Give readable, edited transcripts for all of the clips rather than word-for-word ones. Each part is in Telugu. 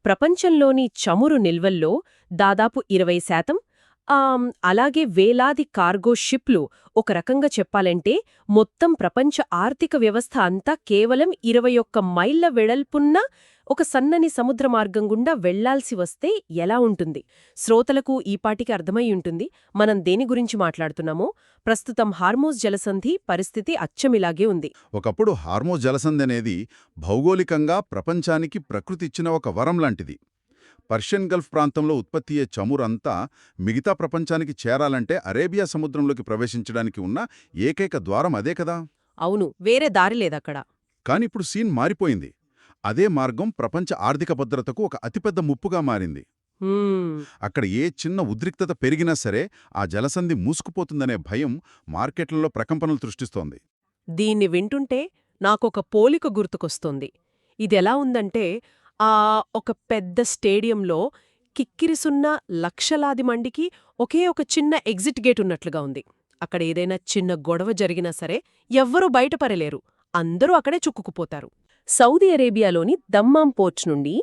ప్రపంచంలోని చమురు నిల్వల్లో దాదాపు 20%, అలాగే వేలాది కార్గో షిప్లు, ఒక రకంగా చెప్పాలంటే మొత్తం ప్రపంచ ఆర్థిక వ్యవస్థ అంతా కేవలం 21 మైళ్ల వెడల్పున్న ఒక సన్నని సముద్ర మార్గం గుండా వెళ్లాల్సి వస్తే ఎలా ఉంటుంది? శ్రోతలకు ఈపాటికి అర్థమై ఉంటుంది మనం దేని గురించి మాట్లాడుతున్నామో. ప్రస్తుతం హార్మోజ్ జలసంధి పరిస్థితి అచ్చమిలాగే ఉంది. ఒకప్పుడు హార్మోజ్ జలసంధి అనేది భౌగోళికంగా ప్రపంచానికి ప్రకృతి ఇచ్చిన ఒక వరం లాంటిది. పర్షియన్ గల్ఫ్ ప్రాంతంలో ఉత్పత్తియే చమురంతా మిగతా ప్రపంచానికి చేరాలంటే అరేబియా సముద్రంలోకి ప్రవేశించడానికి ఉన్న ఏకైక ద్వారం అదే కదా. అవును, వేరే దారి లేదక్కడ. కానిప్పుడు సీన్ మారిపోయింది. అదే మార్గం ప్రపంచ ఆర్థిక భద్రతకు ఒక అతిపెద్ద ముప్పుగా మారింది. అక్కడ ఏ చిన్న ఉద్రిక్తత పెరిగినా సరే ఆ జలసంధి మూసుకుపోతుందనే భయం మార్కెట్లలో ప్రకంపనలు సృష్టిస్తోంది. దీన్ని వింటుంటే నాకొక పోలిక గుర్తుకొస్తోంది. ఇదెలా ఉందంటే, ఒక పెద్ద స్టేడియంలో కిక్కిరిసున్న లక్షలాది మందికి ఒకే ఒక చిన్న ఎగ్జిట్ గేట్ ఉన్నట్లుగా ఉంది. అక్కడ ఏదైనా చిన్న గొడవ జరిగినా సరే ఎవ్వరూ బయటపడలేరు, అందరూ అక్కడే చుక్కుకుపోతారు. సౌదీ అరేబియాలోని దమ్మాం పోర్ట్ నుండి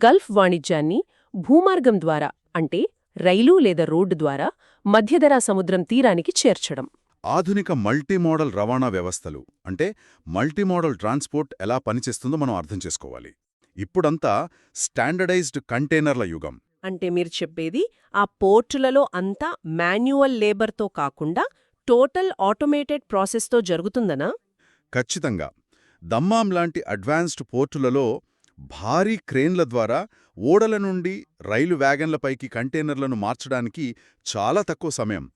గల్ఫ్ వాణిజ్యాన్ని భూమార్గం ద్వారా, అంటే రైలు లేదా రోడ్డు ద్వారా మధ్యధరా సముద్రం తీరానికి చేర్చడం. ఆధునిక మల్టీమోడల్ రవాణా వ్యవస్థలు, అంటే మల్టీమోడల్ ట్రాన్స్పోర్ట్ ఎలా పనిచేస్తుందో మనం అర్థం చేసుకోవాలి. ఇప్పుడంతా స్టాండర్డైజ్డ్ కంటైనర్ల యుగం. అంటే మీరు చెప్పేది ఆ పోర్టులలో అంతా మాన్యువల్ లేబర్తో కాకుండా టోటల్ ఆటోమేటెడ్ ప్రాసెస్తో జరుగుతుందనా? ఖచ్చితంగా. దమ్మాం లాంటి అడ్వాన్స్డ్ పోర్టులలో భారీ క్రేన్ల ద్వారా ఓడల నుండి రైలు వ్యాగన్లపైకి కంటైనర్లను మార్చడానికి చాలా తక్కువ సమయం.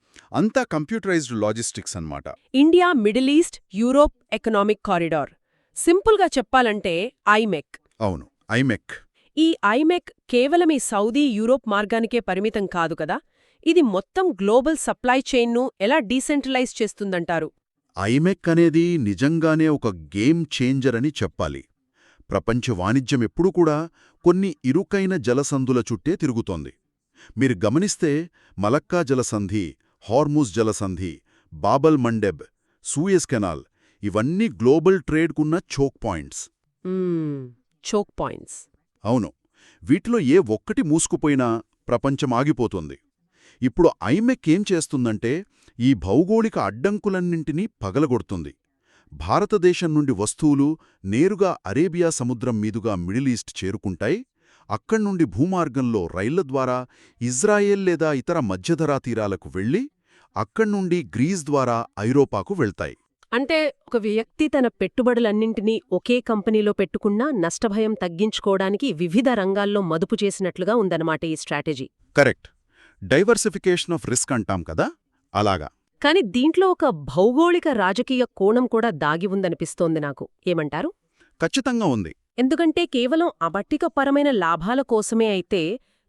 అంతా కంప్యూటరైజ్డ్ లాజిస్టిక్స్ అన్నమాట. India middle east Europe economic corridor, సింపుల్గా చెప్పాలంటే ఐమెక్. అవును, ఐమెక్. ఈ ఐమెక్ కేవలం ఈ సౌదీ యూరోప్ మార్గానికే పరిమితం కాదు కదా. ఇది మొత్తం గ్లోబల్ సప్లై చైన్ను ఎలా డీసెంట్రలైజ్ చేస్తుందంటారు? ఐమెక్ అనేది నిజంగానే ఒక గేమ్ చేంజర్ అని చెప్పాలి. ప్రపంచ వాణిజ్యం ఎప్పుడూ కూడా కొన్ని ఇరుకైన జలసంధుల చుట్టే తిరుగుతోంది. మీరు గమనిస్తే మలక్కా జలసంధి, హార్మూజ్ జలసంధి, బాబల్ మండెబ్, సూయజ్ కెనాల్ ఇవన్నీ గ్లోబల్ ట్రేడ్కున్న చోక్ పాయింట్స్. Choke points. అవును, వీటిలో ఏ ఒక్కటి మూసుకుపోయినా ప్రపంచం ఆగిపోతుంది. ఇప్పుడు ఐమెక్ ఏం చేస్తుందంటే ఈ భౌగోళిక అడ్డంకులన్నింటినీ పగలగొడుతుంది. భారతదేశం నుండి వస్తువులు నేరుగా అరేబియా సముద్రం మీదుగా మిడిల్ ఈస్ట్ చేరుకుంటాయి. అక్కడ్నుండి భూమార్గంలో రైళ్ల ద్వారా ఇజ్రాయెల్ లేదా ఇతర మధ్యధరా తీరాలకు వెళ్లి అక్కడ్నుండి గ్రీస్ ద్వారా ఐరోపాకు వెళ్తాయి. అంటే ఒక వ్యక్తి తన పెట్టుబడులన్నింటినీ ఒకే కంపెనీలో పెట్టుకున్నా నష్టభయం తగ్గించుకోవడానికి వివిధ రంగాల్లో మదుపు చేసినట్లుగా ఉందన్నమాట ఈ strategy. Correct. Diversification of risk అంటాం కదా, అలాగా. కాని దీంట్లో ఒక భౌగోళిక రాజకీయ కోణం కూడా దాగి ఉందనిపిస్తోంది నాకు. ఏమంటారు? ఖచ్చితంగా ఉంది. ఎందుకంటే కేవలం ఆర్థికపరమైన లాభాల కోసమే అయితే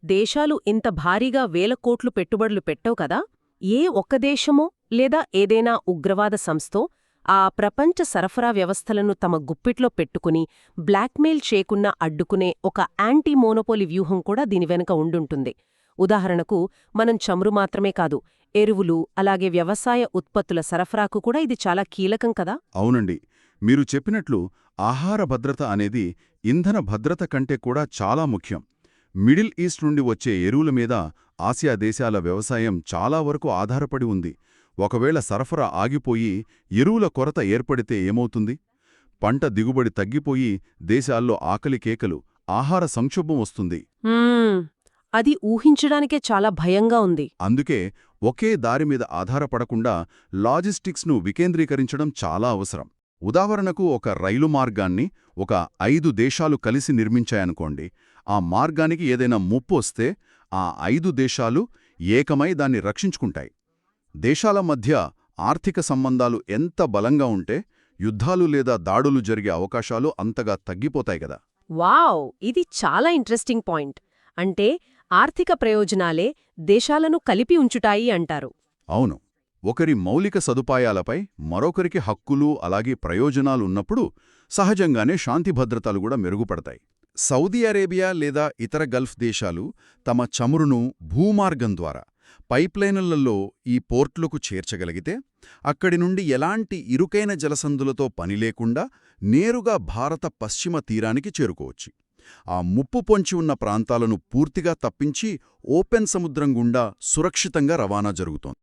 దేశాలు ఇంత భారీగా వేల కోట్లు పెట్టుబడులు పెట్టవు కదా. ఏ ఒక్క దేశమో లేదా ఏదైనా ఉగ్రవాద సంస్థో ఆ ప్రపంచ సరఫరా వ్యవస్థలను తమ గుప్పిట్లో పెట్టుకుని బ్లాక్మెయిల్ చేయకుండా అడ్డుకునే ఒక యాంటీ మోనోపోలి వ్యూహం కూడా దీని వెనుక ఉండుంటుంది. ఉదాహరణకు, మనం చమురు మాత్రమే కాదు, ఎరువులు అలాగే వ్యవసాయ ఉత్పత్తుల సరఫరాకు కూడా ఇది చాలా కీలకం కదా. అవునండి, మీరు చెప్పినట్లు ఆహార భద్రత అనేది ఇంధన భద్రత కంటే కూడా చాలా ముఖ్యం. మిడిల్ ఈస్ట్ నుండి వచ్చే ఎరువుల మీద ఆసియా దేశాల వ్యవసాయం చాలా వరకు ఆధారపడి ఉంది. ఒకవేళ సరఫరా ఆగిపోయి ఎరువుల కొరత ఏర్పడితే ఏమవుతుంది? పంట దిగుబడి తగ్గిపోయి దేశాల్లో ఆకలి కేకలు, ఆహార సంక్షోభం వస్తుంది. అది ఊహించడానికే చాలా భయంగా ఉంది. అందుకే ఒకే దారిమీద ఆధారపడకుండా లాజిస్టిక్స్ను వికేంద్రీకరించడం చాలా అవసరం. ఉదాహరణకు, ఒక రైలు మార్గాన్ని ఒక 5 దేశాలు కలిసి నిర్మించాయనుకోండి. ఆ మార్గానికి ఏదైనా ముప్పు వస్తే ఆ 5 దేశాలు ఏకమై దాన్ని రక్షించుకుంటాయి. దేశాల మధ్య ఆర్థిక సంబంధాలు ఎంత బలంగా ఉంటే యుద్ధాలు లేదా దాడులు జరిగే అవకాశాలు అంతగా తగ్గిపోతాయి కదా. వావ్, ఇది చాలా ఇంట్రెస్టింగ్ పాయింట్. అంటే ఆర్థిక ప్రయోజనాలే దేశాలను కలిపి ఉంచుటాయి అంటారు. అవును, ఒకరి మౌలిక సదుపాయాలపై మరొకరికి హక్కులు అలాగే ప్రయోజనాలున్నప్పుడు సహజంగానే శాంతి భద్రతలు కూడా మెరుగుపడతాయి. సౌదీ అరేబియా లేదా ఇతర గల్ఫ్ దేశాలు తమ చమురును భూమార్గం ద్వారా పైప్లైన్లలో ఈ పోర్ట్లకు చేర్చగలిగితే అక్కడి నుండి ఎలాంటి ఇరుకైన జలసంధులతో పనిలేకుండా నేరుగా భారత పశ్చిమ తీరానికి చేరుకోవచ్చు. ఆ ముప్పు పొంచి ఉన్న ప్రాంతాలను పూర్తిగా తప్పించి ఓపెన్ సముద్రం గుండా సురక్షితంగా రవాణా జరుగుతోంది.